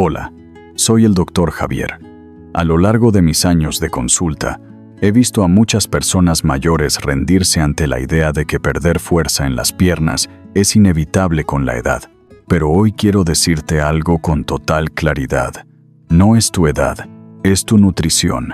Hola, soy el Dr. Javier. A lo largo de mis años de consulta, he visto a muchas personas mayores rendirse ante la idea de que perder fuerza en las piernas es inevitable con la edad. Pero hoy quiero decirte algo con total claridad. No es tu edad, es tu nutrición.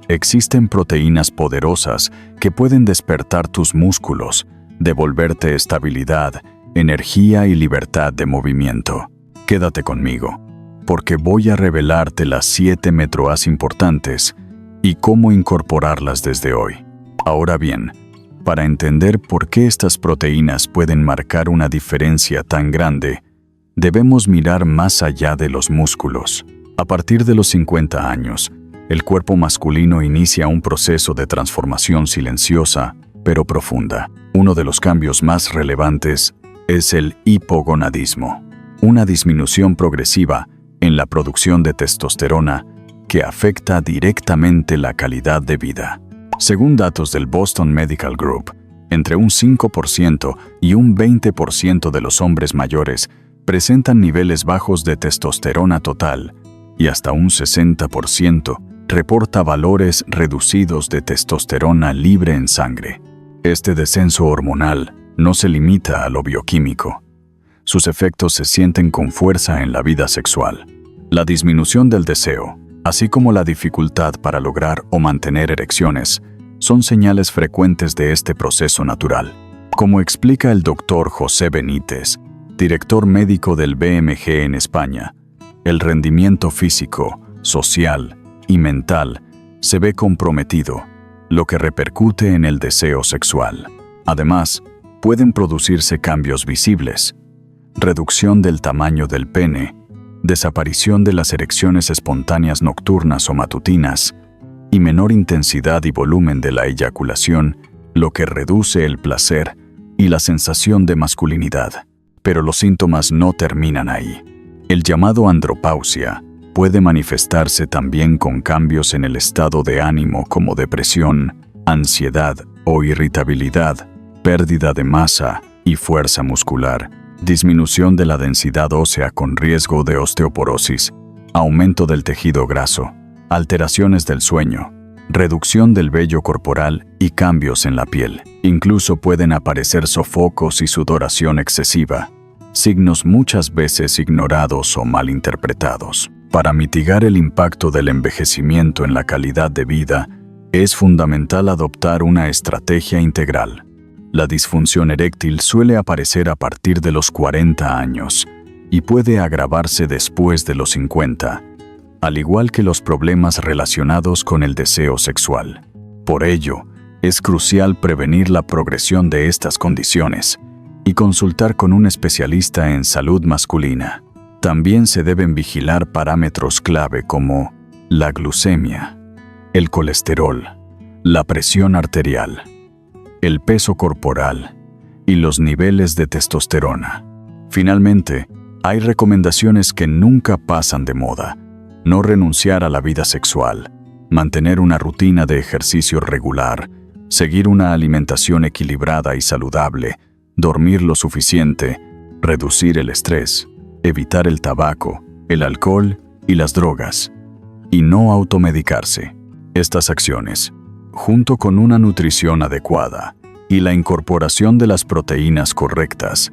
Existen proteínas poderosas que pueden despertar tus músculos, devolverte estabilidad, energía y libertad de movimiento. Quédate conmigo, porque voy a revelarte las 7 metroas importantes y cómo incorporarlas desde hoy. Ahora bien, para entender por qué estas proteínas pueden marcar una diferencia tan grande, debemos mirar más allá de los músculos. A partir de los 50 años, el cuerpo masculino inicia un proceso de transformación silenciosa, pero profunda. Uno de los cambios más relevantes es el hipogonadismo, una disminución progresiva en la producción de testosterona que afecta directamente la calidad de vida. Según datos del Boston Medical Group, entre un 5% y un 20% de los hombres mayores presentan niveles bajos de testosterona total y hasta un 60% reporta valores reducidos de testosterona libre en sangre. Este descenso hormonal no se limita a lo bioquímico. Sus efectos se sienten con fuerza en la vida sexual. La disminución del deseo, así como la dificultad para lograr o mantener erecciones, son señales frecuentes de este proceso natural. Como explica el Dr. José Benítez, director médico del BMG en España, el rendimiento físico, social y mental se ve comprometido, lo que repercute en el deseo sexual. Además, pueden producirse cambios visibles: reducción del tamaño del pene, desaparición de las erecciones espontáneas nocturnas o matutinas, y menor intensidad y volumen de la eyaculación, lo que reduce el placer y la sensación de masculinidad. Pero los síntomas no terminan ahí. El llamado andropausia puede manifestarse también con cambios en el estado de ánimo como depresión, ansiedad o irritabilidad, pérdida de masa y fuerza muscular, disminución de la densidad ósea con riesgo de osteoporosis, aumento del tejido graso, alteraciones del sueño, reducción del vello corporal y cambios en la piel. Incluso pueden aparecer sofocos y sudoración excesiva, signos muchas veces ignorados o malinterpretados. Para mitigar el impacto del envejecimiento en la calidad de vida, es fundamental adoptar una estrategia integral. La disfunción eréctil suele aparecer a partir de los 40 años y puede agravarse después de los 50, al igual que los problemas relacionados con el deseo sexual. Por ello, es crucial prevenir la progresión de estas condiciones y consultar con un especialista en salud masculina. También se deben vigilar parámetros clave como la glucemia, el colesterol, la presión arterial, el peso corporal y los niveles de testosterona. Finalmente, hay recomendaciones que nunca pasan de moda: no renunciar a la vida sexual, mantener una rutina de ejercicio regular, seguir una alimentación equilibrada y saludable, dormir lo suficiente, reducir el estrés, evitar el tabaco, el alcohol y las drogas, y no automedicarse. Estas acciones, junto con una nutrición adecuada y la incorporación de las proteínas correctas,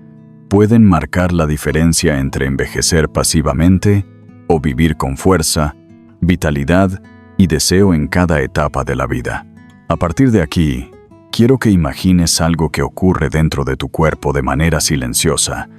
pueden marcar la diferencia entre envejecer pasivamente o vivir con fuerza, vitalidad y deseo en cada etapa de la vida. A partir de aquí, quiero que imagines algo que ocurre dentro de tu cuerpo de manera silenciosa,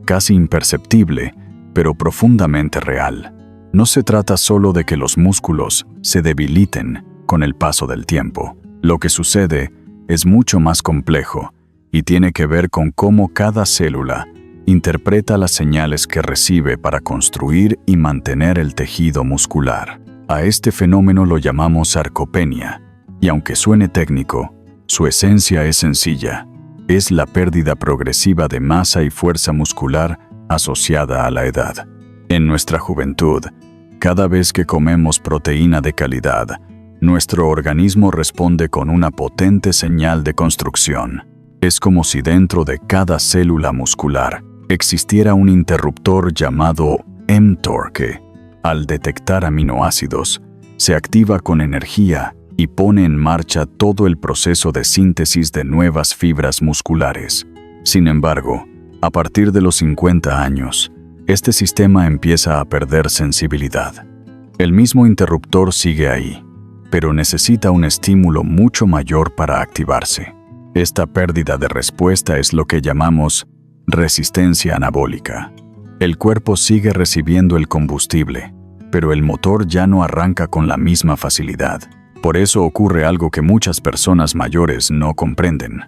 casi imperceptible, pero profundamente real. No se trata solo de que los músculos se debiliten con el paso del tiempo. Lo que sucede es mucho más complejo y tiene que ver con cómo cada célula interpreta las señales que recibe para construir y mantener el tejido muscular. A este fenómeno lo llamamos sarcopenia, y aunque suene técnico, su esencia es sencilla: es la pérdida progresiva de masa y fuerza muscular asociada a la edad. En nuestra juventud, cada vez que comemos proteína de calidad, nuestro organismo responde con una potente señal de construcción. Es como si dentro de cada célula muscular existiera un interruptor llamado mTOR que, Al detectar aminoácidos, se activa con energía y pone en marcha todo el proceso de síntesis de nuevas fibras musculares. Sin embargo, a partir de los 50 años, este sistema empieza a perder sensibilidad. El mismo interruptor sigue ahí, pero necesita un estímulo mucho mayor para activarse. Esta pérdida de respuesta es lo que llamamos resistencia anabólica. El cuerpo sigue recibiendo el combustible, pero el motor ya no arranca con la misma facilidad. Por eso ocurre algo que muchas personas mayores no comprenden.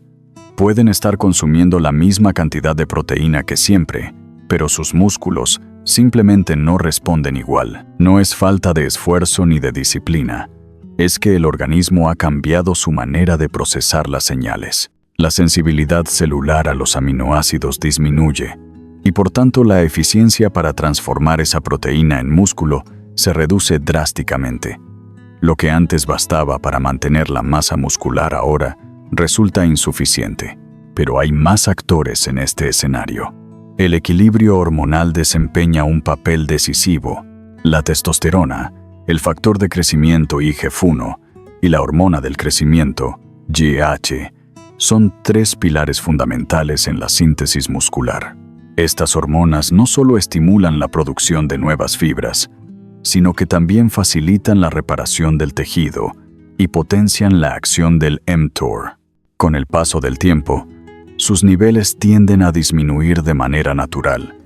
Pueden estar consumiendo la misma cantidad de proteína que siempre, pero sus músculos simplemente no responden igual. No es falta de esfuerzo ni de disciplina, es que el organismo ha cambiado su manera de procesar las señales. La sensibilidad celular a los aminoácidos disminuye, y por tanto la eficiencia para transformar esa proteína en músculo se reduce drásticamente. Lo que antes bastaba para mantener la masa muscular ahora resulta insuficiente. Pero hay más actores en este escenario. El equilibrio hormonal desempeña un papel decisivo. La testosterona, el factor de crecimiento IGF-1 y la hormona del crecimiento, GH, son tres pilares fundamentales en la síntesis muscular. Estas hormonas no solo estimulan la producción de nuevas fibras, sino que también facilitan la reparación del tejido y potencian la acción del mTOR. Con el paso del tiempo, sus niveles tienden a disminuir de manera natural,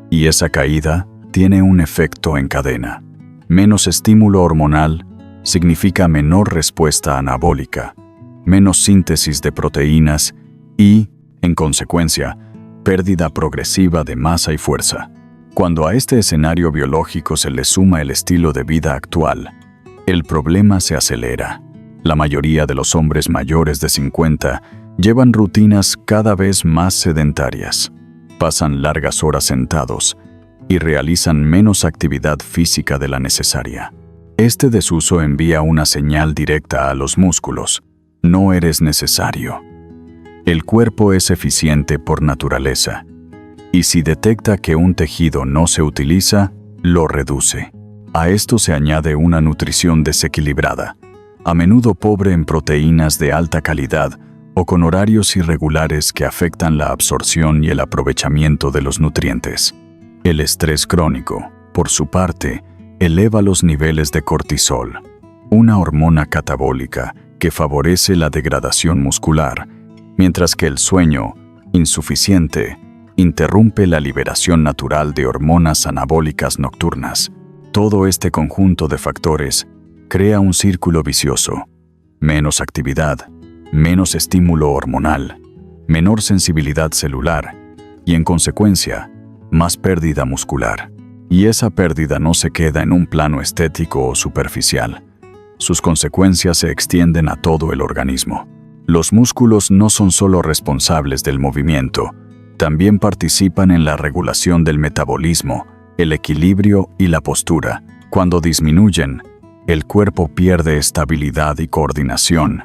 y esa caída tiene un efecto en cadena. Menos estímulo hormonal significa menor respuesta anabólica, menos síntesis de proteínas y, en consecuencia, pérdida progresiva de masa y fuerza. Cuando a este escenario biológico se le suma el estilo de vida actual, el problema se acelera. La mayoría de los hombres mayores de 50 llevan rutinas cada vez más sedentarias, pasan largas horas sentados y realizan menos actividad física de la necesaria. Este desuso envía una señal directa a los músculos: no eres necesario. El cuerpo es eficiente por naturaleza, y si detecta que un tejido no se utiliza, lo reduce. A esto se añade una nutrición desequilibrada, a menudo pobre en proteínas de alta calidad o con horarios irregulares que afectan la absorción y el aprovechamiento de los nutrientes. El estrés crónico, por su parte, eleva los niveles de cortisol, una hormona catabólica que favorece la degradación muscular, mientras que el sueño insuficiente interrumpe la liberación natural de hormonas anabólicas nocturnas. Todo este conjunto de factores crea un círculo vicioso: menos actividad, menos estímulo hormonal, menor sensibilidad celular y, en consecuencia, más pérdida muscular. Y esa pérdida no se queda en un plano estético o superficial. Sus consecuencias se extienden a todo el organismo. Los músculos no son solo responsables del movimiento, también participan en la regulación del metabolismo, el equilibrio y la postura. Cuando disminuyen, el cuerpo pierde estabilidad y coordinación,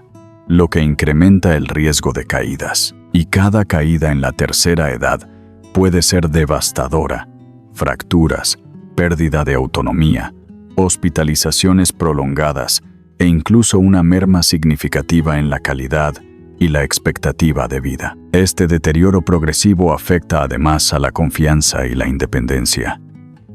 lo que incrementa el riesgo de caídas. Y cada caída en la tercera edad puede ser devastadora: fracturas, pérdida de autonomía, hospitalizaciones prolongadas e incluso una merma significativa en la calidad y la expectativa de vida. Este deterioro progresivo afecta además a la confianza y la independencia.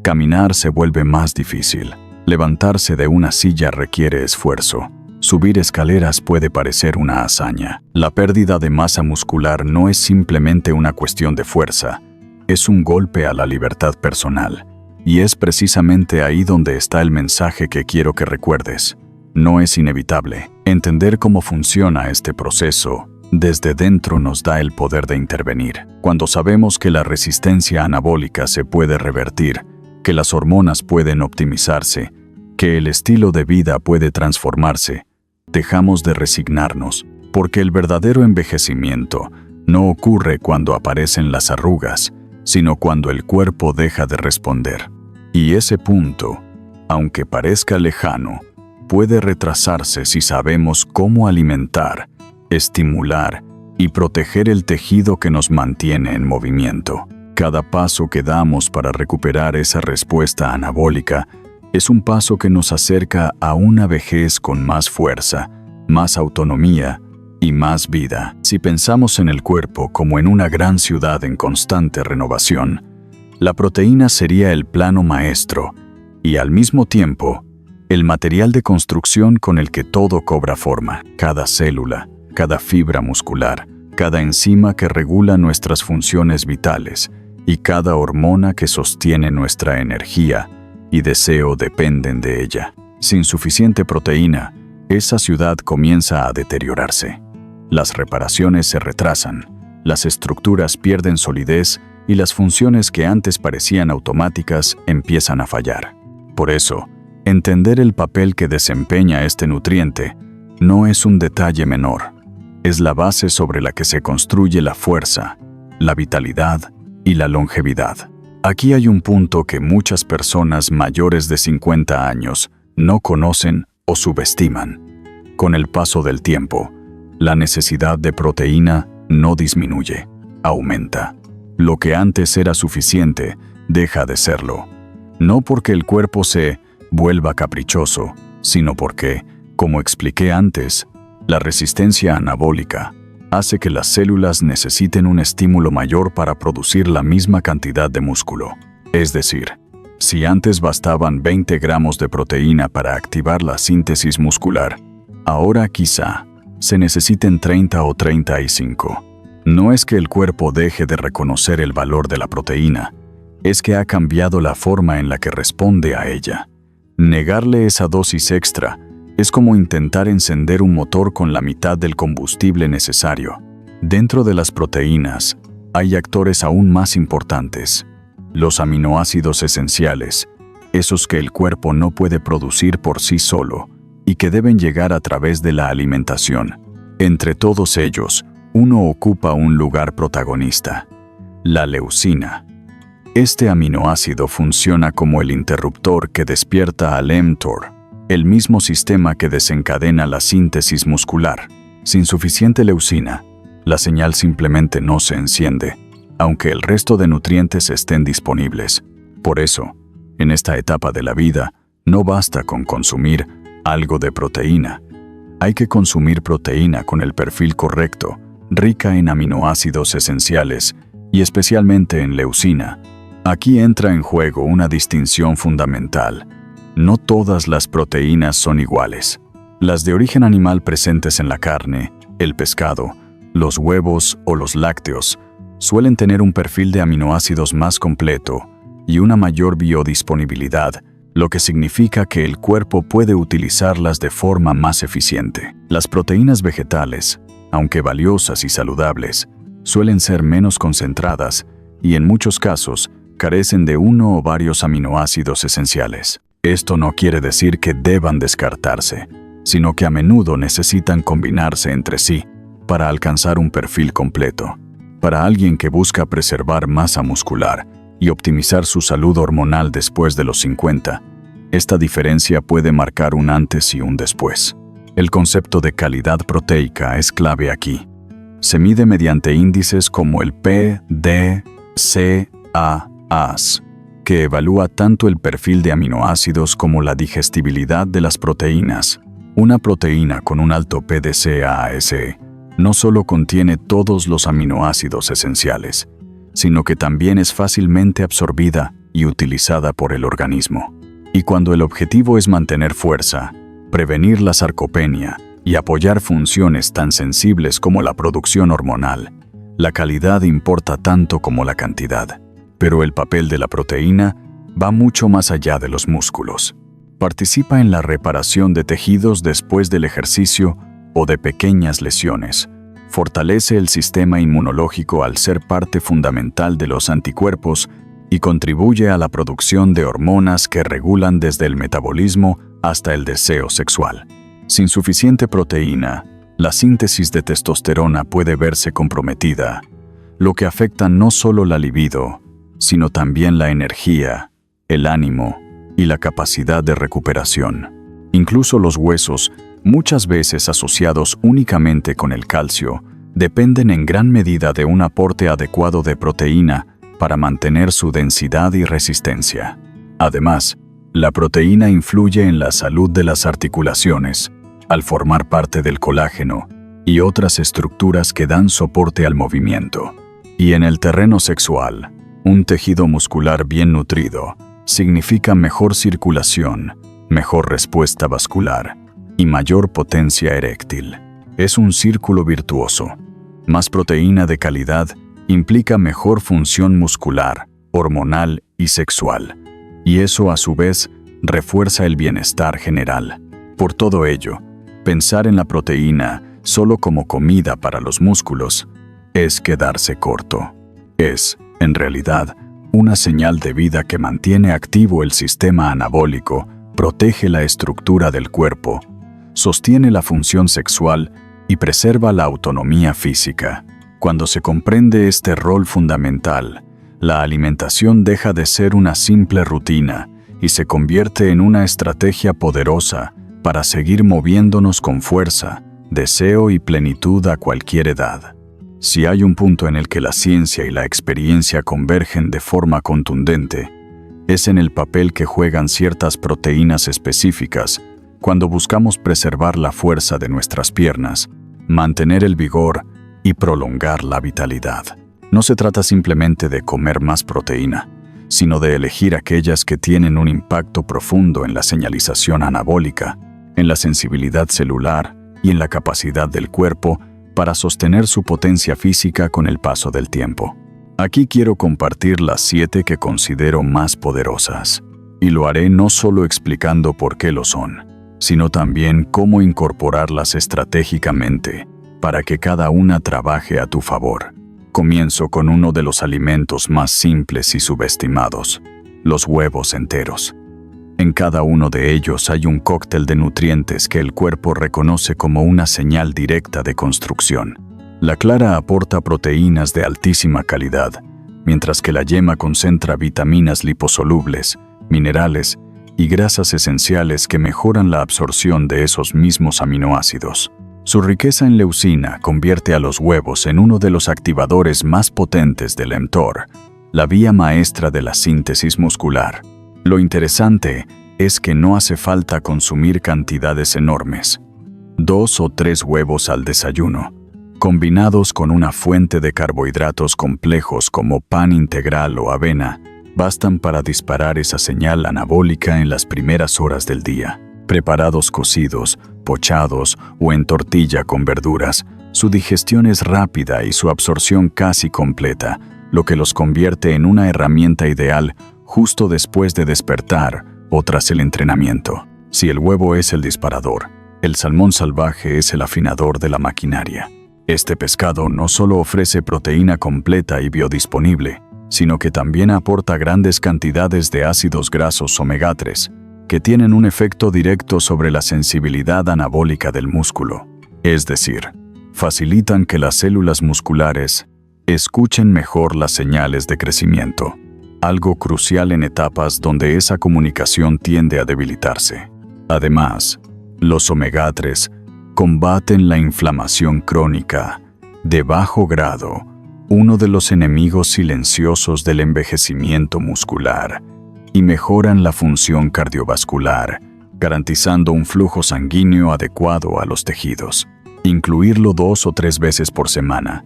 Caminar se vuelve más difícil. Levantarse de una silla requiere esfuerzo. Subir escaleras puede parecer una hazaña. La pérdida de masa muscular no es simplemente una cuestión de fuerza, es un golpe a la libertad personal. Y es precisamente ahí donde está el mensaje que quiero que recuerdes. No es inevitable. Entender cómo funciona este proceso desde dentro nos da el poder de intervenir. Cuando sabemos que la resistencia anabólica se puede revertir, que las hormonas pueden optimizarse, que el estilo de vida puede transformarse, dejamos de resignarnos, porque el verdadero envejecimiento no ocurre cuando aparecen las arrugas, sino cuando el cuerpo deja de responder. Y ese punto, aunque parezca lejano, puede retrasarse si sabemos cómo alimentar, estimular y proteger el tejido que nos mantiene en movimiento. Cada paso que damos para recuperar esa respuesta anabólica Es un paso que nos acerca a una vejez con más fuerza, más autonomía y más vida. Si pensamos en el cuerpo como en una gran ciudad en constante renovación, la proteína sería el plano maestro y, al mismo tiempo, el material de construcción con el que todo cobra forma. Cada célula, cada fibra muscular, cada enzima que regula nuestras funciones vitales y cada hormona que sostiene nuestra energía y deseo dependen de ella. Sin suficiente proteína, esa ciudad comienza a deteriorarse. Las reparaciones se retrasan, las estructuras pierden solidez y las funciones que antes parecían automáticas empiezan a fallar. Por eso, entender el papel que desempeña este nutriente no es un detalle menor. Es la base sobre la que se construye la fuerza, la vitalidad y la longevidad. Aquí hay un punto que muchas personas mayores de 50 años no conocen o subestiman. Con el paso del tiempo, la necesidad de proteína no disminuye, aumenta. Lo que antes era suficiente deja de serlo. No porque el cuerpo se vuelva caprichoso, sino porque, como expliqué antes, la resistencia anabólica hace que las células necesiten un estímulo mayor para producir la misma cantidad de músculo. Es decir, si antes bastaban 20 gramos de proteína para activar la síntesis muscular, ahora quizá se necesiten 30 o 35. No es que el cuerpo deje de reconocer el valor de la proteína, es que ha cambiado la forma en la que responde a ella. Negarle esa dosis extra es como intentar encender un motor con la mitad del combustible necesario. Dentro de las proteínas, hay actores aún más importantes: los aminoácidos esenciales, esos que el cuerpo no puede producir por sí solo y que deben llegar a través de la alimentación. Entre todos ellos, uno ocupa un lugar protagonista: la leucina. Este aminoácido funciona como el interruptor que despierta al mTOR, el mismo sistema que desencadena la síntesis muscular. Sin suficiente leucina, la señal simplemente no se enciende, aunque el resto de nutrientes estén disponibles. Por eso, en esta etapa de la vida, no basta con consumir algo de proteína. Hay que consumir proteína con el perfil correcto, rica en aminoácidos esenciales y especialmente en leucina. Aquí entra en juego una distinción fundamental. No todas las proteínas son iguales. Las de origen animal presentes en la carne, el pescado, los huevos o los lácteos suelen tener un perfil de aminoácidos más completo y una mayor biodisponibilidad, lo que significa que el cuerpo puede utilizarlas de forma más eficiente. Las proteínas vegetales, aunque valiosas y saludables, suelen ser menos concentradas y en muchos casos carecen de uno o varios aminoácidos esenciales. Esto no quiere decir que deban descartarse, sino que a menudo necesitan combinarse entre sí para alcanzar un perfil completo. Para alguien que busca preservar masa muscular y optimizar su salud hormonal después de los 50, esta diferencia puede marcar un antes y un después. El concepto de calidad proteica es clave aquí. Se mide mediante índices como el PDCAAS, que evalúa tanto el perfil de aminoácidos como la digestibilidad de las proteínas. Una proteína con un alto PDCAAS no solo contiene todos los aminoácidos esenciales, sino que también es fácilmente absorbida y utilizada por el organismo. Y cuando el objetivo es mantener fuerza, prevenir la sarcopenia y apoyar funciones tan sensibles como la producción hormonal, la calidad importa tanto como la cantidad. Pero el papel de la proteína va mucho más allá de los músculos. Participa en la reparación de tejidos después del ejercicio o de pequeñas lesiones. Fortalece el sistema inmunológico al ser parte fundamental de los anticuerpos y contribuye a la producción de hormonas que regulan desde el metabolismo hasta el deseo sexual. Sin suficiente proteína, la síntesis de testosterona puede verse comprometida, lo que afecta no solo la libido, sino también la energía, el ánimo y la capacidad de recuperación. Incluso los huesos, muchas veces asociados únicamente con el calcio, dependen en gran medida de un aporte adecuado de proteína para mantener su densidad y resistencia. Además, La proteína influye en la salud de las articulaciones, al formar parte del colágeno y otras estructuras que dan soporte al movimiento. Y en el terreno sexual, un tejido muscular bien nutrido significa mejor circulación, mejor respuesta vascular y mayor potencia eréctil. Es un círculo virtuoso. Más proteína de calidad implica mejor función muscular, hormonal y sexual, y eso a su vez refuerza el bienestar general. Por todo ello, pensar en la proteína solo como comida para los músculos es quedarse corto. Es, en realidad, una señal de vida que mantiene activo el sistema anabólico, protege la estructura del cuerpo, sostiene la función sexual y preserva la autonomía física. Cuando se comprende este rol fundamental, la alimentación deja de ser una simple rutina y se convierte en una estrategia poderosa para seguir moviéndonos con fuerza, deseo y plenitud a cualquier edad. Si hay un punto en el que la ciencia y la experiencia convergen de forma contundente, es en el papel que juegan ciertas proteínas específicas cuando buscamos preservar la fuerza de nuestras piernas, mantener el vigor y prolongar la vitalidad. No se trata simplemente de comer más proteína, sino de elegir aquellas que tienen un impacto profundo en la señalización anabólica, en la sensibilidad celular y en la capacidad del cuerpo para sostener su potencia física con el paso del tiempo. Aquí quiero compartir las 7 que considero más poderosas, y lo haré no solo explicando por qué lo son, sino también cómo incorporarlas estratégicamente para que cada una trabaje a tu favor. Comienzo con uno de los alimentos más simples y subestimados, los huevos enteros. En cada uno de ellos hay un cóctel de nutrientes que el cuerpo reconoce como una señal directa de construcción. La clara aporta proteínas de altísima calidad, mientras que la yema concentra vitaminas liposolubles, minerales y grasas esenciales que mejoran la absorción de esos mismos aminoácidos. Su riqueza en leucina convierte a los huevos en uno de los activadores más potentes del mTOR, la vía maestra de la síntesis muscular. Lo interesante es que no hace falta consumir cantidades enormes. 2 o 3 huevos al desayuno, combinados con una fuente de carbohidratos complejos como pan integral o avena, bastan para disparar esa señal anabólica en las primeras horas del día. Preparados cocidos, pochados o en tortilla con verduras, su digestión es rápida y su absorción casi completa, lo que los convierte en una herramienta ideal justo después de despertar o tras el entrenamiento. Si el huevo es el disparador, el salmón salvaje es el afinador de la maquinaria. Este pescado no solo ofrece proteína completa y biodisponible, sino que también aporta grandes cantidades de ácidos grasos omega 3, que tienen un efecto directo sobre la sensibilidad anabólica del músculo. Es decir, facilitan que las células musculares escuchen mejor las señales de crecimiento, algo crucial en etapas donde esa comunicación tiende a debilitarse. Además, los omega 3 combaten la inflamación crónica de bajo grado, uno de los enemigos silenciosos del envejecimiento muscular, y mejoran la función cardiovascular, garantizando un flujo sanguíneo adecuado a los tejidos. Incluirlo 2 o 3 veces por semana,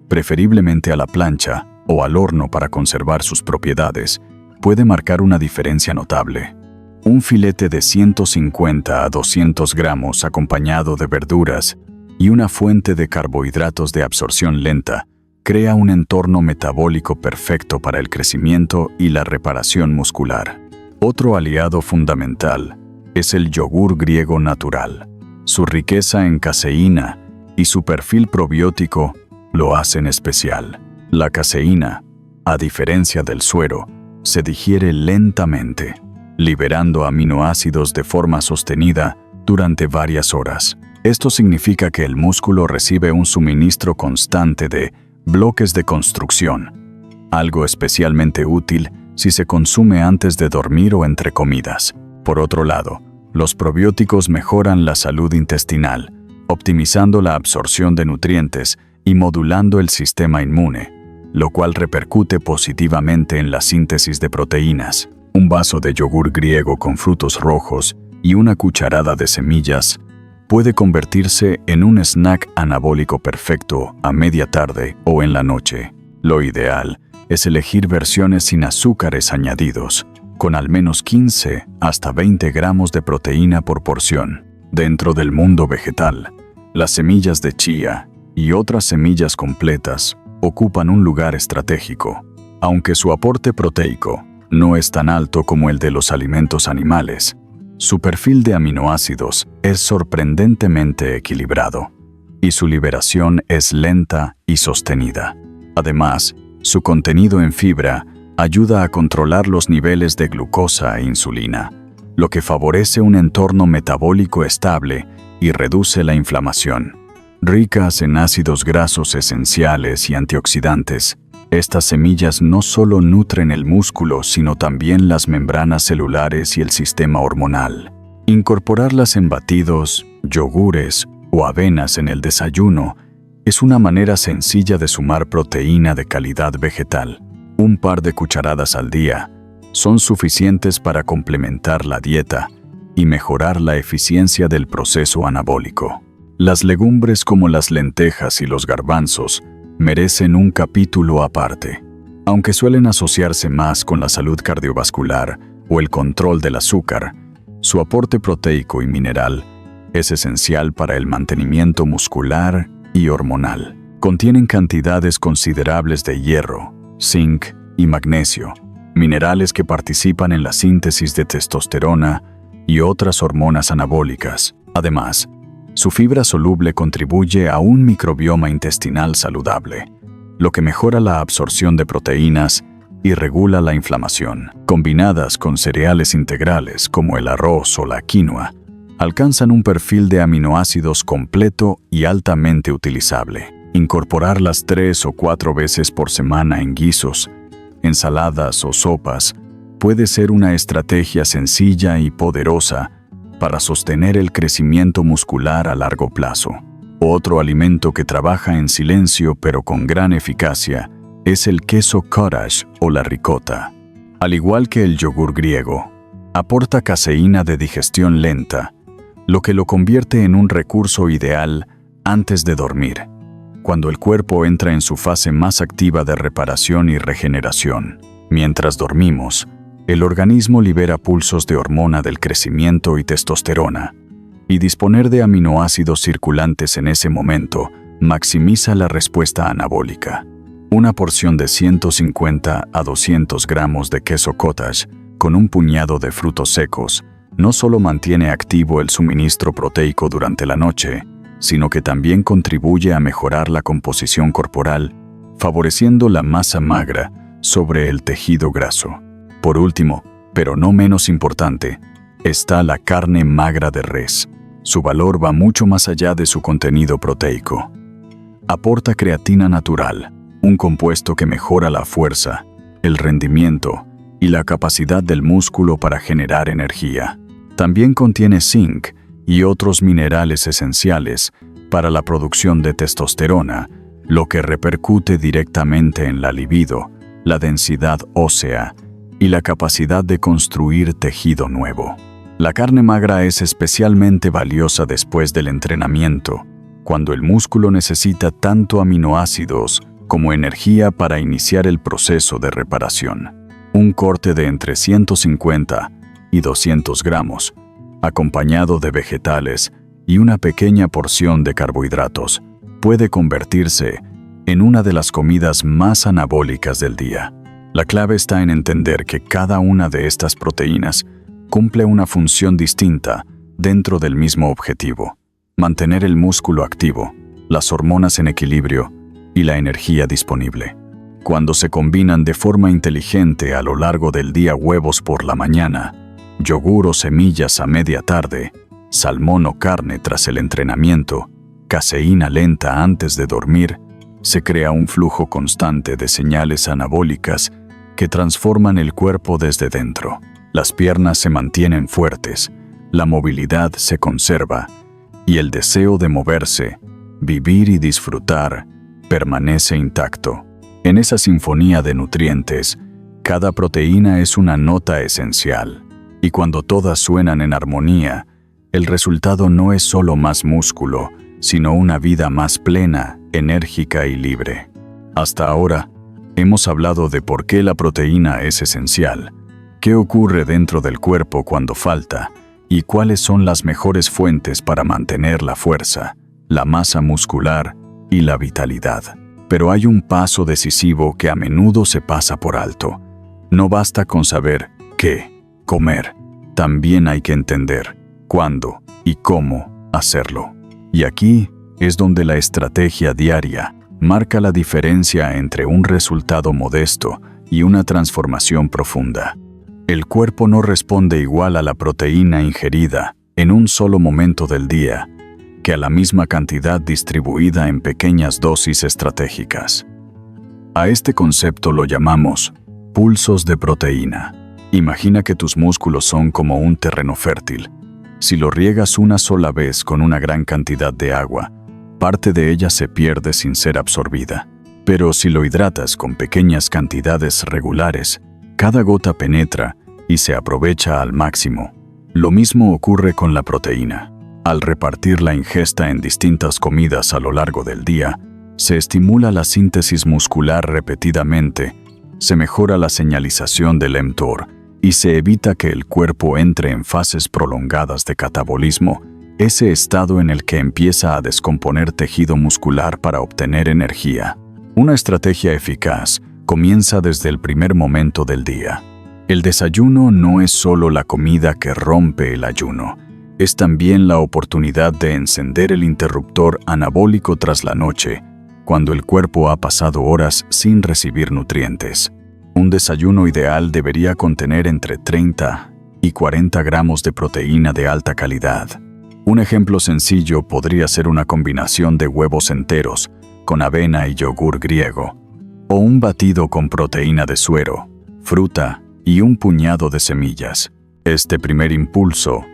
preferiblemente a la plancha o al horno para conservar sus propiedades, puede marcar una diferencia notable. Un filete de 150 a 200 gramos acompañado de verduras y una fuente de carbohidratos de absorción lenta crea un entorno metabólico perfecto para el crecimiento y la reparación muscular. Otro aliado fundamental es el yogur griego natural. Su riqueza en caseína y su perfil probiótico lo hacen especial. La caseína, a diferencia del suero, se digiere lentamente, liberando aminoácidos de forma sostenida durante varias horas. Esto significa que el músculo recibe un suministro constante de bloques de construcción, algo especialmente útil si se consume antes de dormir o entre comidas. Por otro lado, los probióticos mejoran la salud intestinal, optimizando la absorción de nutrientes y modulando el sistema inmune, lo cual repercute positivamente en la síntesis de proteínas. Un vaso de yogur griego con frutos rojos y una cucharada de semillas puede convertirse en un snack anabólico perfecto a media tarde o en la noche. Lo ideal es elegir versiones sin azúcares añadidos, con al menos 15 hasta 20 gramos de proteína por porción. Dentro del mundo vegetal, las semillas de chía y otras semillas completas ocupan un lugar estratégico. Aunque su aporte proteico no es tan alto como el de los alimentos animales, su perfil de aminoácidos es sorprendentemente equilibrado y su liberación es lenta y sostenida. Además, su contenido en fibra ayuda a controlar los niveles de glucosa e insulina, lo que favorece un entorno metabólico estable y reduce la inflamación. Ricas en ácidos grasos esenciales y antioxidantes, estas semillas no solo nutren el músculo, sino también las membranas celulares y el sistema hormonal. Incorporarlas en batidos, yogures o avenas en el desayuno es una manera sencilla de sumar proteína de calidad vegetal. Un par de cucharadas al día son suficientes para complementar la dieta y mejorar la eficiencia del proceso anabólico. Las legumbres como las lentejas y los garbanzos merecen un capítulo aparte. Aunque suelen asociarse más con la salud cardiovascular o el control del azúcar, su aporte proteico y mineral es esencial para el mantenimiento muscular y hormonal. Contienen cantidades considerables de hierro, zinc y magnesio, minerales que participan en la síntesis de testosterona y otras hormonas anabólicas. Además, su fibra soluble contribuye a un microbioma intestinal saludable, lo que mejora la absorción de proteínas y regula la inflamación. Combinadas con cereales integrales como el arroz o la quinoa, alcanzan un perfil de aminoácidos completo y altamente utilizable. Incorporarlas 3 o 4 veces por semana en guisos, ensaladas o sopas puede ser una estrategia sencilla y poderosa para sostener el crecimiento muscular a largo plazo. Otro alimento que trabaja en silencio pero con gran eficacia es el queso cottage o la ricota. Al igual que el yogur griego, aporta caseína de digestión lenta, lo que lo convierte en un recurso ideal antes de dormir, cuando el cuerpo entra en su fase más activa de reparación y regeneración. Mientras dormimos, el organismo libera pulsos de hormona del crecimiento y testosterona, y disponer de aminoácidos circulantes en ese momento maximiza la respuesta anabólica. Una porción de 150 a 200 gramos de queso cottage con un puñado de frutos secos no solo mantiene activo el suministro proteico durante la noche, sino que también contribuye a mejorar la composición corporal, favoreciendo la masa magra sobre el tejido graso. Por último, pero no menos importante, está la carne magra de res. Su valor va mucho más allá de su contenido proteico. Aporta creatina natural, un compuesto que mejora la fuerza, el rendimiento y la capacidad del músculo para generar energía. También contiene zinc y otros minerales esenciales para la producción de testosterona, lo que repercute directamente en la libido, la densidad ósea y la capacidad de construir tejido nuevo. La carne magra es especialmente valiosa después del entrenamiento, cuando el músculo necesita tanto aminoácidos como energía para iniciar el proceso de reparación. Un corte de entre 150 y 200 gramos, acompañado de vegetales y una pequeña porción de carbohidratos, puede convertirse en una de las comidas más anabólicas del día. La clave está en entender que cada una de estas proteínas cumple una función distinta dentro del mismo objetivo: mantener el músculo activo, las hormonas en equilibrio y la energía disponible. Cuando se combinan de forma inteligente a lo largo del día: huevos por la mañana, yogur o semillas a media tarde, salmón o carne tras el entrenamiento, caseína lenta antes de dormir, se crea un flujo constante de señales anabólicas que transforman el cuerpo desde dentro. Las piernas se mantienen fuertes, la movilidad se conserva y el deseo de moverse, vivir y disfrutar permanece intacto. En esa sinfonía de nutrientes, Cada proteína es una nota esencial, y cuando todas suenan en armonía, el resultado no es solo más músculo, sino una vida más plena, enérgica y libre. Hasta ahora, hemos hablado de por qué la proteína es esencial, qué ocurre dentro del cuerpo cuando falta, y cuáles son las mejores fuentes para mantener la fuerza, la masa muscular y la vitalidad. Pero hay un paso decisivo que a menudo se pasa por alto. No basta con saber qué comer, también hay que entender cuándo y cómo hacerlo. Y aquí es donde la estrategia diaria marca la diferencia entre un resultado modesto y una transformación profunda. El cuerpo no responde igual a la proteína ingerida en un solo momento del día que a la misma cantidad distribuida en pequeñas dosis estratégicas. A este concepto lo llamamos pulsos de proteína. Imagina que tus músculos son como un terreno fértil. Si lo riegas una sola vez con una gran cantidad de agua, parte de ella se pierde sin ser absorbida. Pero si lo hidratas con pequeñas cantidades regulares, cada gota penetra y se aprovecha al máximo. Lo mismo ocurre con la proteína. Al repartir la ingesta en distintas comidas a lo largo del día, se estimula la síntesis muscular repetidamente, se mejora la señalización del mTOR y se evita que el cuerpo entre en fases prolongadas de catabolismo, ese estado en el que empieza a descomponer tejido muscular para obtener energía. Una estrategia eficaz comienza desde el primer momento del día. El desayuno no es solo la comida que rompe el ayuno, es también la oportunidad de encender el interruptor anabólico tras la noche, cuando el cuerpo ha pasado horas sin recibir nutrientes. Un desayuno ideal debería contener entre 30 y 40 gramos de proteína de alta calidad. Un ejemplo sencillo podría ser una combinación de huevos enteros con avena y yogur griego, o un batido con proteína de suero, fruta y un puñado de semillas. Este primer impulso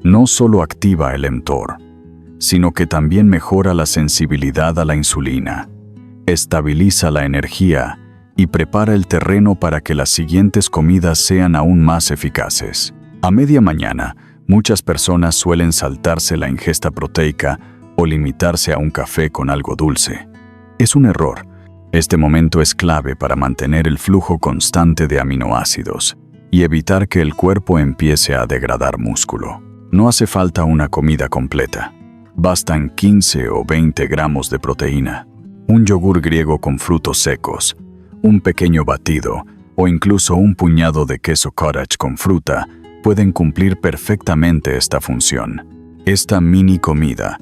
no solo activa el mTOR, sino que también mejora la sensibilidad a la insulina, estabiliza la energía y prepara el terreno para que las siguientes comidas sean aún más eficaces. A media mañana, muchas personas suelen saltarse la ingesta proteica o limitarse a un café con algo dulce. Es un error. Este momento es clave para mantener el flujo constante de aminoácidos y evitar que el cuerpo empiece a degradar músculo. No hace falta una comida completa. Bastan 15 o 20 gramos de proteína, un yogur griego con frutos secos, un pequeño batido o incluso un puñado de queso cottage con fruta pueden cumplir perfectamente esta función. Esta mini comida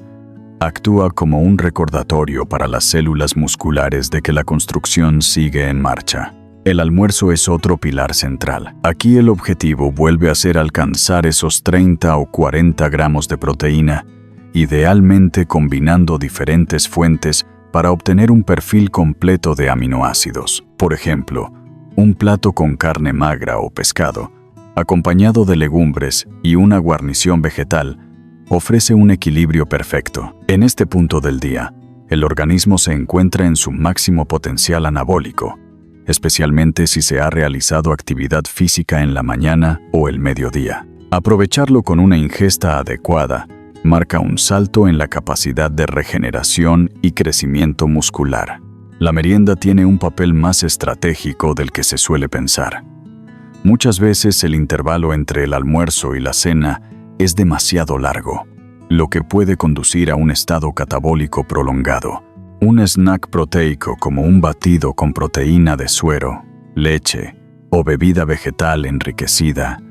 actúa como un recordatorio para las células musculares de que la construcción sigue en marcha. El almuerzo es otro pilar central. Aquí el objetivo vuelve a ser alcanzar esos 30 o 40 gramos de proteína, idealmente combinando diferentes fuentes para obtener un perfil completo de aminoácidos. Por ejemplo, un plato con carne magra o pescado, acompañado de legumbres y una guarnición vegetal, ofrece un equilibrio perfecto. En este punto del día, el organismo se encuentra en su máximo potencial anabólico, especialmente si se ha realizado actividad física en la mañana o el mediodía. Aprovecharlo con una ingesta adecuada marca un salto en la capacidad de regeneración y crecimiento muscular. La merienda tiene un papel más estratégico del que se suele pensar. Muchas veces el intervalo entre el almuerzo y la cena es demasiado largo, lo que puede conducir a un estado catabólico prolongado. Un snack proteico como un batido con proteína de suero, leche o bebida vegetal enriquecida,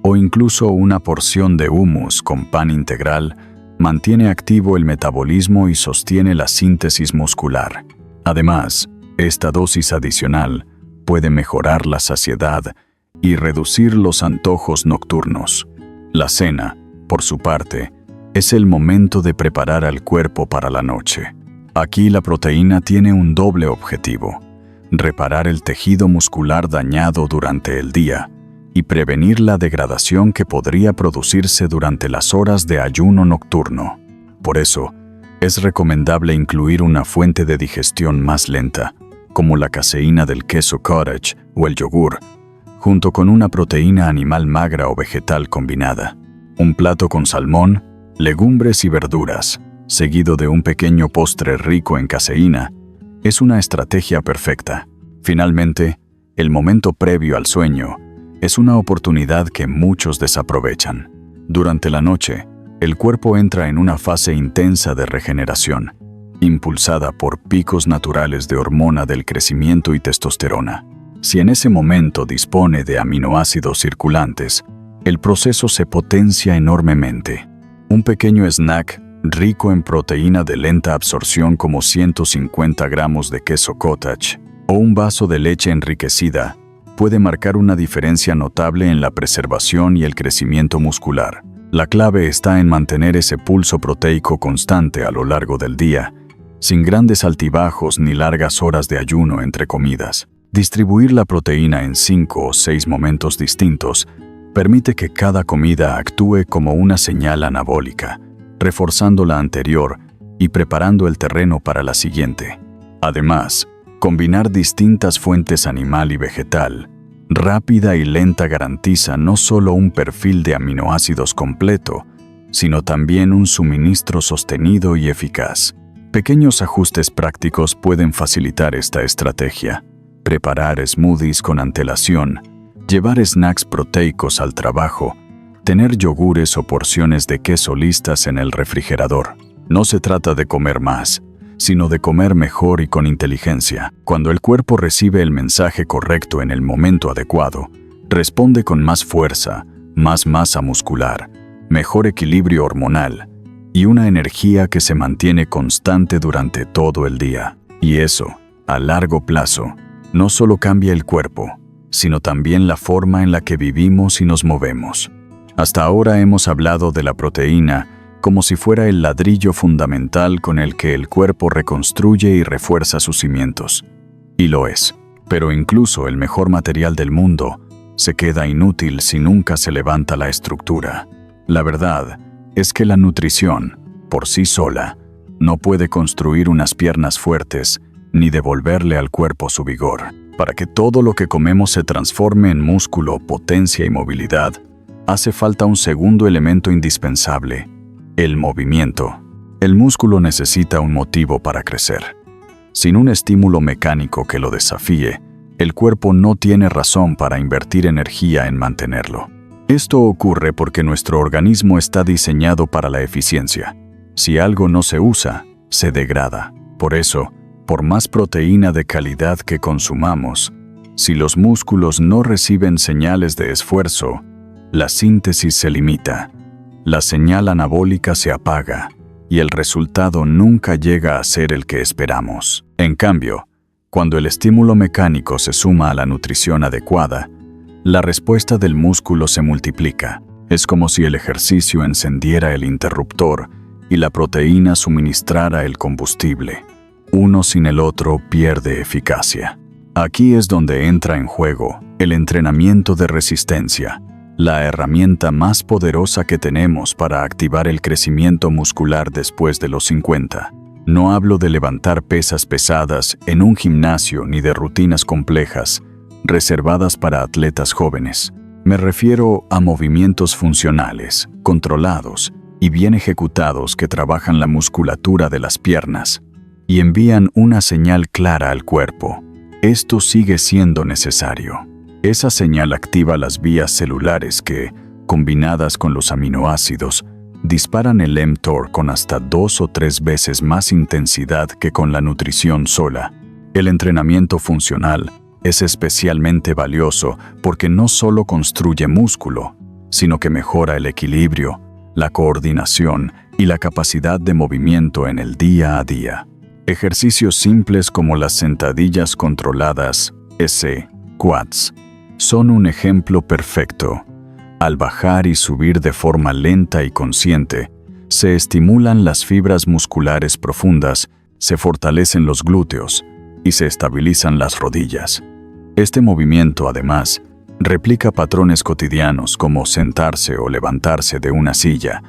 o incluso una porción de hummus con pan integral, mantiene activo el metabolismo y sostiene la síntesis muscular. Además, esta dosis adicional puede mejorar la saciedad y reducir los antojos nocturnos. La cena, por su parte, es el momento de preparar al cuerpo para la noche. Aquí la proteína tiene un doble objetivo: reparar el tejido muscular dañado durante el día y prevenir la degradación que podría producirse durante las horas de ayuno nocturno. Por eso, es recomendable incluir una fuente de digestión más lenta, como la caseína del queso cottage o el yogur, junto con una proteína animal magra o vegetal combinada. Un plato con salmón, legumbres y verduras, seguido de un pequeño postre rico en caseína, es una estrategia perfecta. Finalmente, el momento previo al sueño es una oportunidad que muchos desaprovechan. Durante la noche, el cuerpo entra en una fase intensa de regeneración, impulsada por picos naturales de hormona del crecimiento y testosterona. Si en ese momento dispone de aminoácidos circulantes, el proceso se potencia enormemente. Un pequeño snack rico en proteína de lenta absorción como 150 gramos de queso cottage o un vaso de leche enriquecida puede marcar una diferencia notable en la preservación y el crecimiento muscular. La clave está en mantener ese pulso proteico constante a lo largo del día, sin grandes altibajos ni largas horas de ayuno entre comidas. Distribuir la proteína en 5 o 6 momentos distintos permite que cada comida actúe como una señal anabólica, reforzando la anterior y preparando el terreno para la siguiente. Además, combinar distintas fuentes animal y vegetal, rápida y lenta garantiza no solo un perfil de aminoácidos completo, sino también un suministro sostenido y eficaz. Pequeños ajustes prácticos pueden facilitar esta estrategia. Preparar smoothies con antelación, llevar snacks proteicos al trabajo, tener yogures o porciones de queso listas en el refrigerador. No se trata de comer más, sino de comer mejor y con inteligencia. Cuando el cuerpo recibe el mensaje correcto en el momento adecuado, responde con más fuerza, más masa muscular, mejor equilibrio hormonal y una energía que se mantiene constante durante todo el día. Y eso, a largo plazo, no solo cambia el cuerpo, sino también la forma en la que vivimos y nos movemos. Hasta ahora hemos hablado de la proteína como si fuera el ladrillo fundamental con el que el cuerpo reconstruye y refuerza sus cimientos. Y lo es. Pero incluso el mejor material del mundo se queda inútil si nunca se levanta la estructura. La verdad es que la nutrición, por sí sola, no puede construir unas piernas fuertes ni devolverle al cuerpo su vigor. Para que todo lo que comemos se transforme en músculo, potencia y movilidad, hace falta un segundo elemento indispensable: el movimiento. El músculo necesita un motivo para crecer. Sin un estímulo mecánico que lo desafíe, el cuerpo no tiene razón para invertir energía en mantenerlo. Esto ocurre porque nuestro organismo está diseñado para la eficiencia. Si algo no se usa, se degrada. Por eso, por más proteína de calidad que consumamos, si los músculos no reciben señales de esfuerzo, la síntesis se limita. La señal anabólica se apaga y el resultado nunca llega a ser el que esperamos. En cambio, cuando el estímulo mecánico se suma a la nutrición adecuada, la respuesta del músculo se multiplica. Es como si el ejercicio encendiera el interruptor y la proteína suministrara el combustible. Uno sin el otro pierde eficacia. Aquí es donde entra en juego el entrenamiento de resistencia, la herramienta más poderosa que tenemos para activar el crecimiento muscular después de los 50. No hablo de levantar pesas pesadas en un gimnasio ni de rutinas complejas, reservadas para atletas jóvenes. Me refiero a movimientos funcionales, controlados y bien ejecutados que trabajan la musculatura de las piernas y envían una señal clara al cuerpo: esto sigue siendo necesario. Esa señal activa las vías celulares que, combinadas con los aminoácidos, disparan el mTOR con hasta 2 o 3 veces más intensidad que con la nutrición sola. El entrenamiento funcional es especialmente valioso porque no solo construye músculo, sino que mejora el equilibrio, la coordinación y la capacidad de movimiento en el día a día. Ejercicios simples como las sentadillas controladas, squats, son un ejemplo perfecto. Al bajar y subir de forma lenta y consciente, se estimulan las fibras musculares profundas, se fortalecen los glúteos y se estabilizan las rodillas. Este movimiento, además, replica patrones cotidianos como sentarse o levantarse de una silla,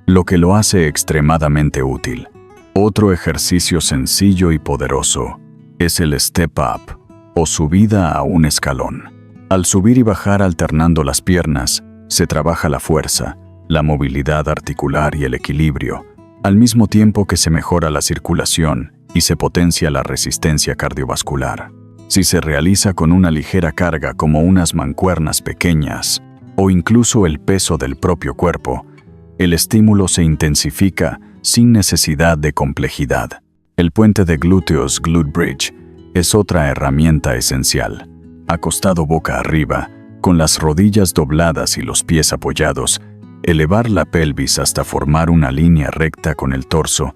lo que lo hace extremadamente útil. Otro ejercicio sencillo y poderoso es el step up, o subida a un escalón. Al subir y bajar alternando las piernas, se trabaja la fuerza, la movilidad articular y el equilibrio, al mismo tiempo que se mejora la circulación y se potencia la resistencia cardiovascular. Si se realiza con una ligera carga como unas mancuernas pequeñas o incluso el peso del propio cuerpo, el estímulo se intensifica sin necesidad de complejidad. El puente de glúteos Glute Bridge es otra herramienta esencial. Acostado boca arriba, con las rodillas dobladas y los pies apoyados, elevar la pelvis hasta formar una línea recta con el torso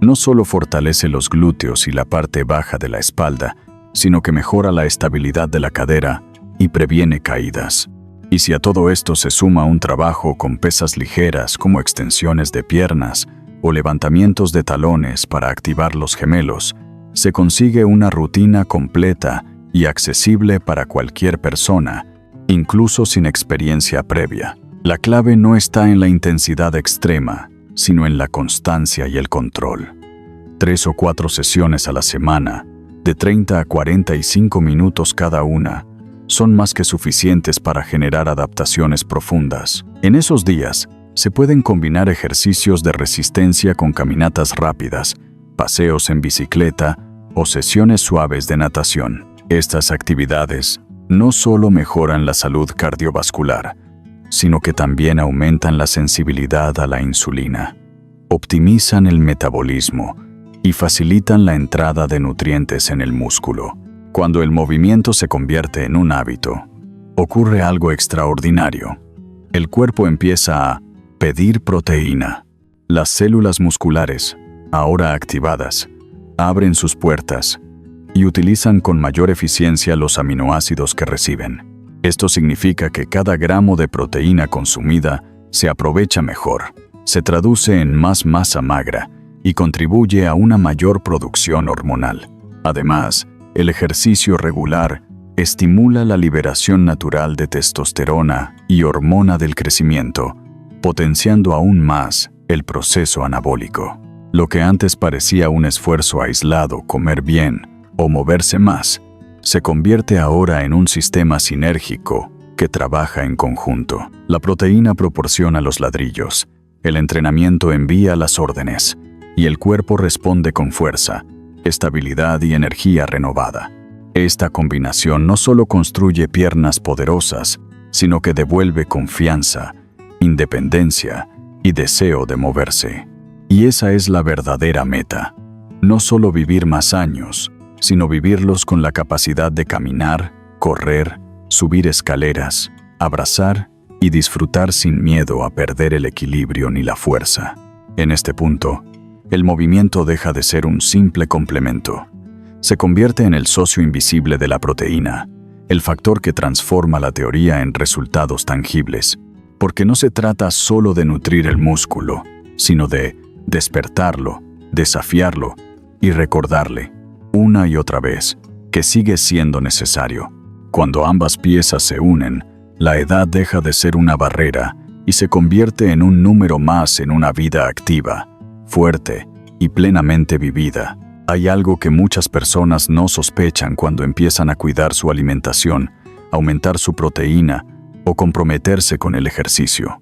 no solo fortalece los glúteos y la parte baja de la espalda, sino que mejora la estabilidad de la cadera y previene caídas. Y si a todo esto se suma un trabajo con pesas ligeras como extensiones de piernas o levantamientos de talones para activar los gemelos, se consigue una rutina completa y accesible para cualquier persona, incluso sin experiencia previa. La clave no está en la intensidad extrema, sino en la constancia y el control. 3 o 4 sesiones a la semana, de 30 a 45 minutos cada una, son más que suficientes para generar adaptaciones profundas. En esos días, se pueden combinar ejercicios de resistencia con caminatas rápidas, paseos en bicicleta o sesiones suaves de natación. Estas actividades no solo mejoran la salud cardiovascular, sino que también aumentan la sensibilidad a la insulina, optimizan el metabolismo y facilitan la entrada de nutrientes en el músculo. Cuando el movimiento se convierte en un hábito, ocurre algo extraordinario. El cuerpo empieza a pedir proteína. Las células musculares, ahora activadas, abren sus puertas y utilizan con mayor eficiencia los aminoácidos que reciben. Esto significa que cada gramo de proteína consumida se aprovecha mejor, se traduce en más masa magra y contribuye a una mayor producción hormonal. Además, el ejercicio regular estimula la liberación natural de testosterona y hormona del crecimiento, potenciando aún más el proceso anabólico. Lo que antes parecía un esfuerzo aislado, comer bien o moverse más, se convierte ahora en un sistema sinérgico que trabaja en conjunto. La proteína proporciona los ladrillos, el entrenamiento envía las órdenes, y el cuerpo responde con fuerza, estabilidad y energía renovada. Esta combinación no solo construye piernas poderosas, sino que devuelve confianza, independencia y deseo de moverse. Y esa es la verdadera meta. No solo vivir más años, sino vivirlos con la capacidad de caminar, correr, subir escaleras, abrazar y disfrutar sin miedo a perder el equilibrio ni la fuerza. En este punto, el movimiento deja de ser un simple complemento. Se convierte en el socio invisible de la proteína, el factor que transforma la teoría en resultados tangibles, porque no se trata solo de nutrir el músculo, sino de despertarlo, desafiarlo y recordarle, una y otra vez, que sigue siendo necesario. Cuando ambas piezas se unen, la edad deja de ser una barrera y se convierte en un número más en una vida activa, fuerte y plenamente vivida. Hay algo que muchas personas no sospechan cuando empiezan a cuidar su alimentación, aumentar su proteína o comprometerse con el ejercicio.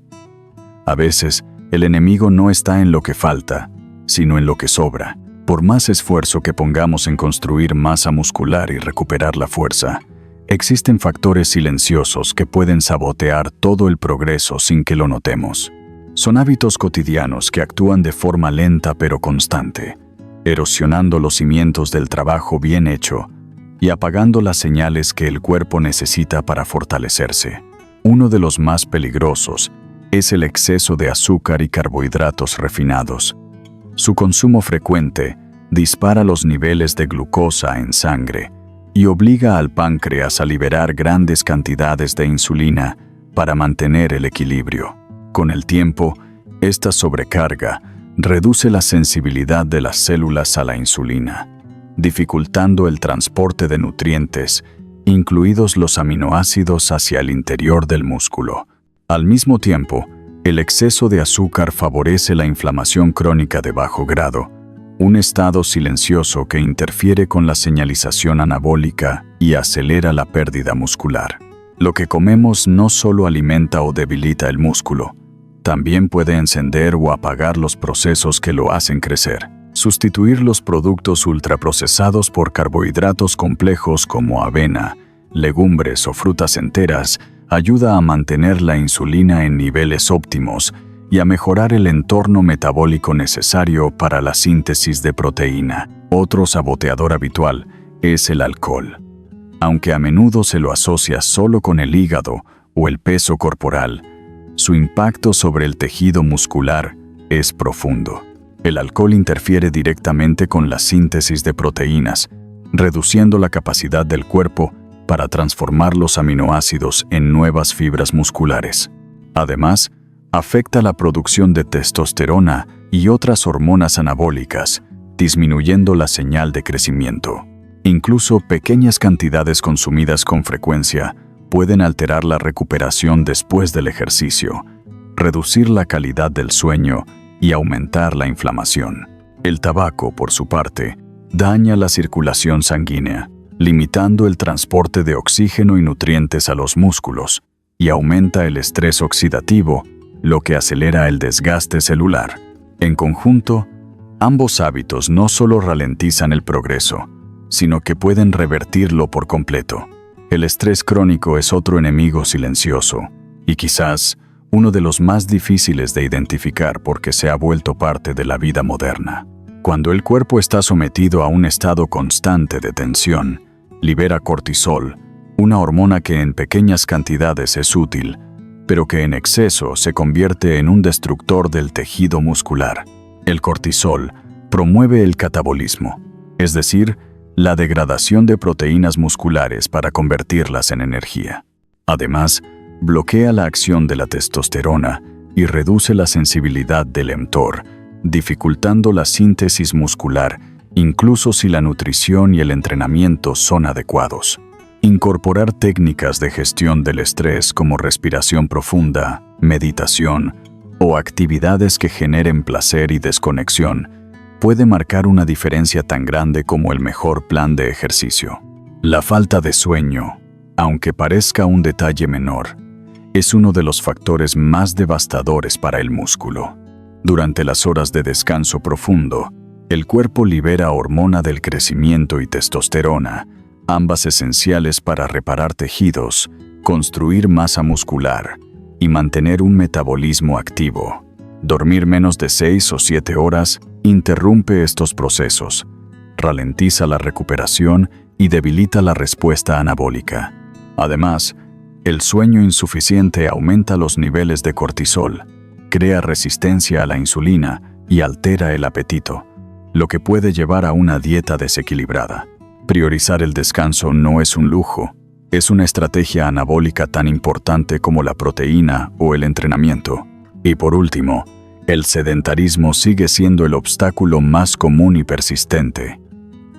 A veces, el enemigo no está en lo que falta, sino en lo que sobra. Por más esfuerzo que pongamos en construir masa muscular y recuperar la fuerza, existen factores silenciosos que pueden sabotear todo el progreso sin que lo notemos. Son hábitos cotidianos que actúan de forma lenta pero constante, erosionando los cimientos del trabajo bien hecho y apagando las señales que el cuerpo necesita para fortalecerse. Uno de los más peligrosos es el exceso de azúcar y carbohidratos refinados. Su consumo frecuente dispara los niveles de glucosa en sangre y obliga al páncreas a liberar grandes cantidades de insulina para mantener el equilibrio. Con el tiempo, esta sobrecarga reduce la sensibilidad de las células a la insulina, dificultando el transporte de nutrientes, incluidos los aminoácidos, hacia el interior del músculo. Al mismo tiempo, el exceso de azúcar favorece la inflamación crónica de bajo grado, un estado silencioso que interfiere con la señalización anabólica y acelera la pérdida muscular. Lo que comemos no solo alimenta o debilita el músculo, también puede encender o apagar los procesos que lo hacen crecer. Sustituir los productos ultraprocesados por carbohidratos complejos como avena, legumbres o frutas enteras ayuda a mantener la insulina en niveles óptimos y a mejorar el entorno metabólico necesario para la síntesis de proteína. Otro saboteador habitual es el alcohol. Aunque a menudo se lo asocia solo con el hígado o el peso corporal, su impacto sobre el tejido muscular es profundo. El alcohol interfiere directamente con la síntesis de proteínas, reduciendo la capacidad del cuerpo para transformar los aminoácidos en nuevas fibras musculares. Además, afecta la producción de testosterona y otras hormonas anabólicas, disminuyendo la señal de crecimiento. Incluso pequeñas cantidades consumidas con frecuencia pueden alterar la recuperación después del ejercicio, reducir la calidad del sueño y aumentar la inflamación. El tabaco, por su parte, daña la circulación sanguínea, limitando el transporte de oxígeno y nutrientes a los músculos, y aumenta el estrés oxidativo, lo que acelera el desgaste celular. En conjunto, ambos hábitos no solo ralentizan el progreso, sino que pueden revertirlo por completo. El estrés crónico es otro enemigo silencioso, y quizás uno de los más difíciles de identificar porque se ha vuelto parte de la vida moderna. Cuando el cuerpo está sometido a un estado constante de tensión, libera cortisol, una hormona que en pequeñas cantidades es útil, pero que en exceso se convierte en un destructor del tejido muscular. El cortisol promueve el catabolismo, es decir, la degradación de proteínas musculares para convertirlas en energía. Además, bloquea la acción de la testosterona y reduce la sensibilidad del mTOR, dificultando la síntesis muscular, incluso si la nutrición y el entrenamiento son adecuados. Incorporar técnicas de gestión del estrés como respiración profunda, meditación o actividades que generen placer y desconexión puede marcar una diferencia tan grande como el mejor plan de ejercicio. La falta de sueño, aunque parezca un detalle menor, es uno de los factores más devastadores para el músculo. Durante las horas de descanso profundo, el cuerpo libera hormona del crecimiento y testosterona, ambas esenciales para reparar tejidos, construir masa muscular y mantener un metabolismo activo. Dormir menos de 6 o 7 horas interrumpe estos procesos, ralentiza la recuperación y debilita la respuesta anabólica. Además, el sueño insuficiente aumenta los niveles de cortisol, crea resistencia a la insulina y altera el apetito, lo que puede llevar a una dieta desequilibrada. Priorizar el descanso no es un lujo, es una estrategia anabólica tan importante como la proteína o el entrenamiento. Y por último, el sedentarismo sigue siendo el obstáculo más común y persistente.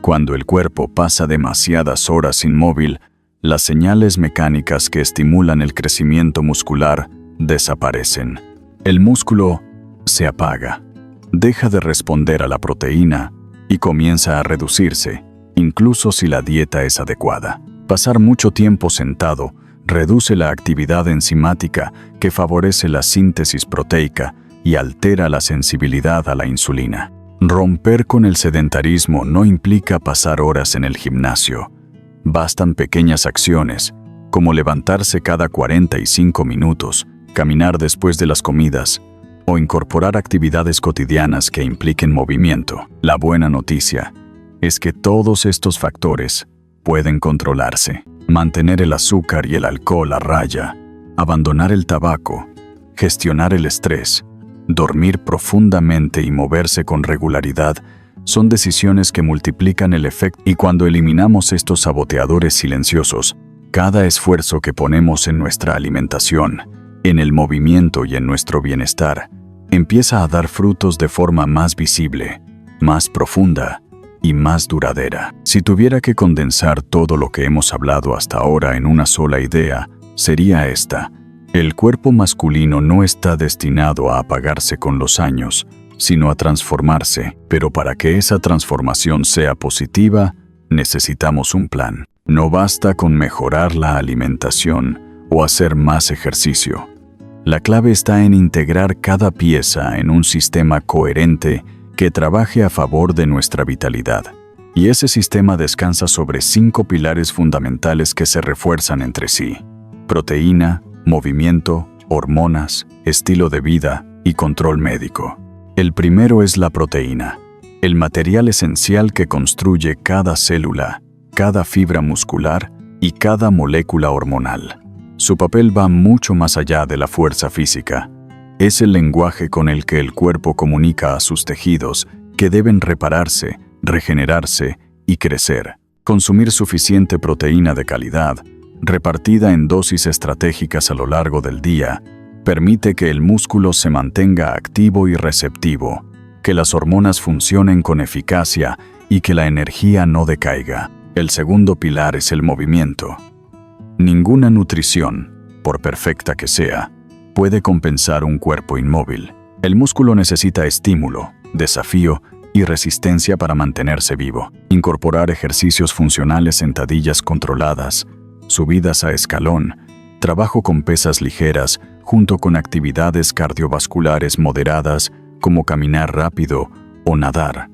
Cuando el cuerpo pasa demasiadas horas inmóvil, las señales mecánicas que estimulan el crecimiento muscular desaparecen. El músculo se apaga, deja de responder a la proteína y comienza a reducirse, incluso si la dieta es adecuada. Pasar mucho tiempo sentado reduce la actividad enzimática que favorece la síntesis proteica y altera la sensibilidad a la insulina. Romper con el sedentarismo no implica pasar horas en el gimnasio. Bastan pequeñas acciones, como levantarse cada 45 minutos, caminar después de las comidas o incorporar actividades cotidianas que impliquen movimiento. La buena noticia es que todos estos factores pueden controlarse. Mantener el azúcar y el alcohol a raya, abandonar el tabaco, gestionar el estrés, dormir profundamente y moverse con regularidad son decisiones que multiplican el efecto. Y cuando eliminamos estos saboteadores silenciosos, cada esfuerzo que ponemos en nuestra alimentación, en el movimiento y en nuestro bienestar, empieza a dar frutos de forma más visible, más profunda y más duradera. Si tuviera que condensar todo lo que hemos hablado hasta ahora en una sola idea, sería esta: el cuerpo masculino no está destinado a apagarse con los años, sino a transformarse, pero para que esa transformación sea positiva, necesitamos un plan. No basta con mejorar la alimentación, o hacer más ejercicio. La clave está en integrar cada pieza en un sistema coherente que trabaje a favor de nuestra vitalidad. Y ese sistema descansa sobre 5 pilares fundamentales que se refuerzan entre sí: proteína, movimiento, hormonas, estilo de vida y control médico. El primero es la proteína, el material esencial que construye cada célula, cada fibra muscular y cada molécula hormonal. Su papel va mucho más allá de la fuerza física. Es el lenguaje con el que el cuerpo comunica a sus tejidos que deben repararse, regenerarse y crecer. Consumir suficiente proteína de calidad, repartida en dosis estratégicas a lo largo del día, permite que el músculo se mantenga activo y receptivo, que las hormonas funcionen con eficacia y que la energía no decaiga. El segundo pilar es el movimiento. Ninguna nutrición, por perfecta que sea, puede compensar un cuerpo inmóvil. El músculo necesita estímulo, desafío y resistencia para mantenerse vivo. Incorporar ejercicios funcionales, sentadillas controladas, subidas a escalón, trabajo con pesas ligeras, junto con actividades cardiovasculares moderadas como caminar rápido o nadar,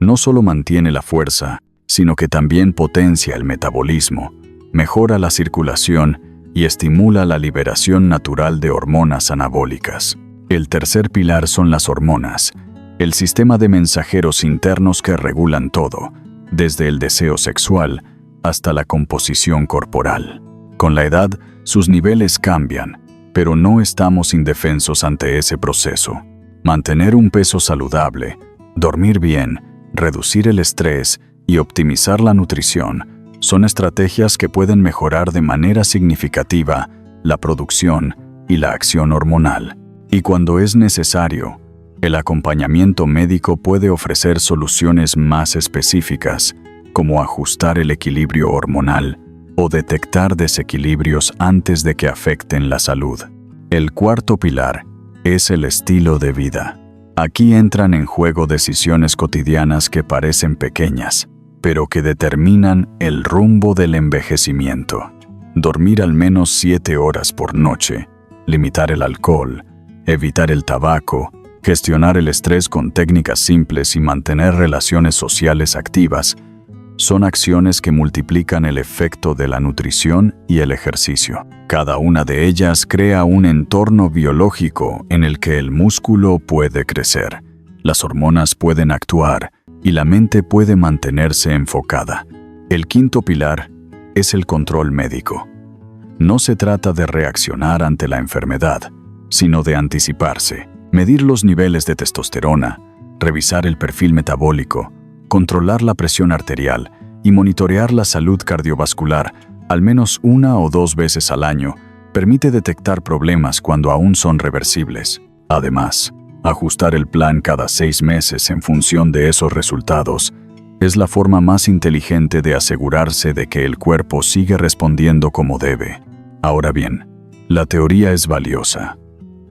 no solo mantiene la fuerza, sino que también potencia el metabolismo, mejora la circulación y estimula la liberación natural de hormonas anabólicas. El tercer pilar son las hormonas, el sistema de mensajeros internos que regulan todo, desde el deseo sexual hasta la composición corporal. Con la edad, sus niveles cambian, pero no estamos indefensos ante ese proceso. Mantener un peso saludable, dormir bien, reducir el estrés y optimizar la nutrición son estrategias que pueden mejorar de manera significativa la producción y la acción hormonal. Y cuando es necesario, el acompañamiento médico puede ofrecer soluciones más específicas, como ajustar el equilibrio hormonal o detectar desequilibrios antes de que afecten la salud. El cuarto pilar es el estilo de vida. Aquí entran en juego decisiones cotidianas que parecen pequeñas, pero que determinan el rumbo del envejecimiento. Dormir al menos 7 horas por noche, limitar el alcohol, evitar el tabaco, gestionar el estrés con técnicas simples y mantener relaciones sociales activas son acciones que multiplican el efecto de la nutrición y el ejercicio. Cada una de ellas crea un entorno biológico en el que el músculo puede crecer, las hormonas pueden actuar y la mente puede mantenerse enfocada. El quinto pilar es el control médico. No se trata de reaccionar ante la enfermedad, sino de anticiparse, medir los niveles de testosterona, revisar el perfil metabólico, controlar la presión arterial y monitorear la salud cardiovascular al menos 1 o 2 veces al año permite detectar problemas cuando aún son reversibles. Además, ajustar el plan cada 6 meses en función de esos resultados es la forma más inteligente de asegurarse de que el cuerpo sigue respondiendo como debe. Ahora bien, la teoría es valiosa,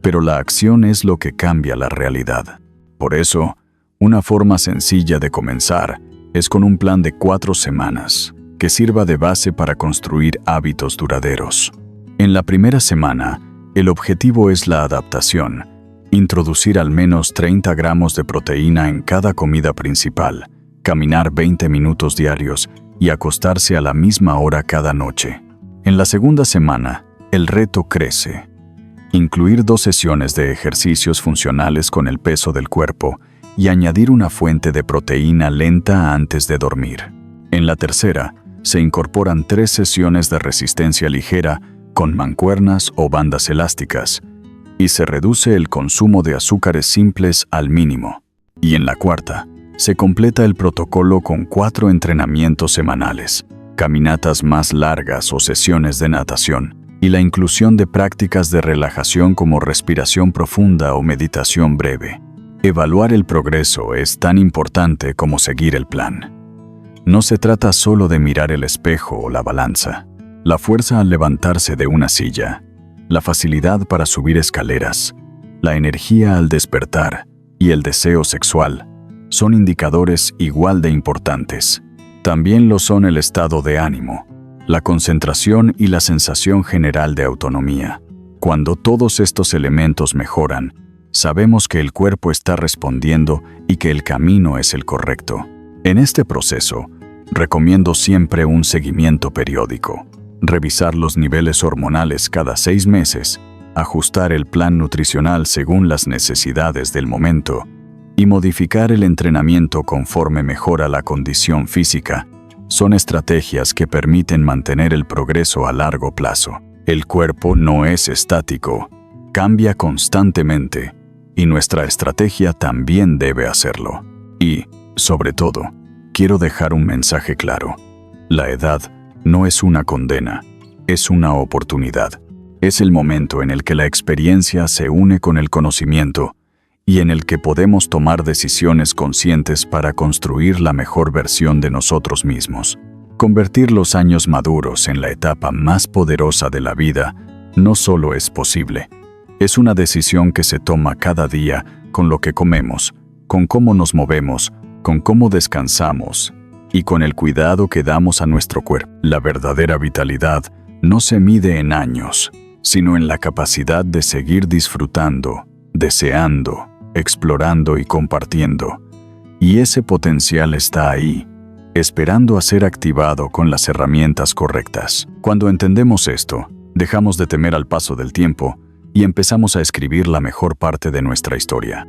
pero la acción es lo que cambia la realidad. Por eso, una forma sencilla de comenzar es con un plan de 4 semanas, que sirva de base para construir hábitos duraderos. En la primera semana, el objetivo es la adaptación, introducir al menos 30 gramos de proteína en cada comida principal, caminar 20 minutos diarios y acostarse a la misma hora cada noche. En la segunda semana, el reto crece. Incluir 2 sesiones de ejercicios funcionales con el peso del cuerpo y añadir una fuente de proteína lenta antes de dormir. En la tercera, se incorporan 3 sesiones de resistencia ligera con mancuernas o bandas elásticas, y se reduce el consumo de azúcares simples al mínimo. Y en la cuarta, se completa el protocolo con 4 entrenamientos semanales, caminatas más largas o sesiones de natación, y la inclusión de prácticas de relajación como respiración profunda o meditación breve. Evaluar el progreso es tan importante como seguir el plan. No se trata solo de mirar el espejo o la balanza. La fuerza al levantarse de una silla, la facilidad para subir escaleras, la energía al despertar y el deseo sexual son indicadores igual de importantes. También lo son el estado de ánimo, la concentración y la sensación general de autonomía. Cuando todos estos elementos mejoran, sabemos que el cuerpo está respondiendo y que el camino es el correcto. En este proceso, recomiendo siempre un seguimiento periódico. Revisar los niveles hormonales cada 6 meses, ajustar el plan nutricional según las necesidades del momento y modificar el entrenamiento conforme mejora la condición física son estrategias que permiten mantener el progreso a largo plazo. El cuerpo no es estático, cambia constantemente y nuestra estrategia también debe hacerlo. Y, sobre todo, quiero dejar un mensaje claro. La edad no es una condena, es una oportunidad. Es el momento en el que la experiencia se une con el conocimiento y en el que podemos tomar decisiones conscientes para construir la mejor versión de nosotros mismos. Convertir los años maduros en la etapa más poderosa de la vida no solo es posible, es una decisión que se toma cada día con lo que comemos, con cómo nos movemos, con cómo descansamos y con el cuidado que damos a nuestro cuerpo. La verdadera vitalidad no se mide en años, sino en la capacidad de seguir disfrutando, deseando, explorando y compartiendo. Y ese potencial está ahí, esperando a ser activado con las herramientas correctas. Cuando entendemos esto, dejamos de temer al paso del tiempo y empezamos a escribir la mejor parte de nuestra historia.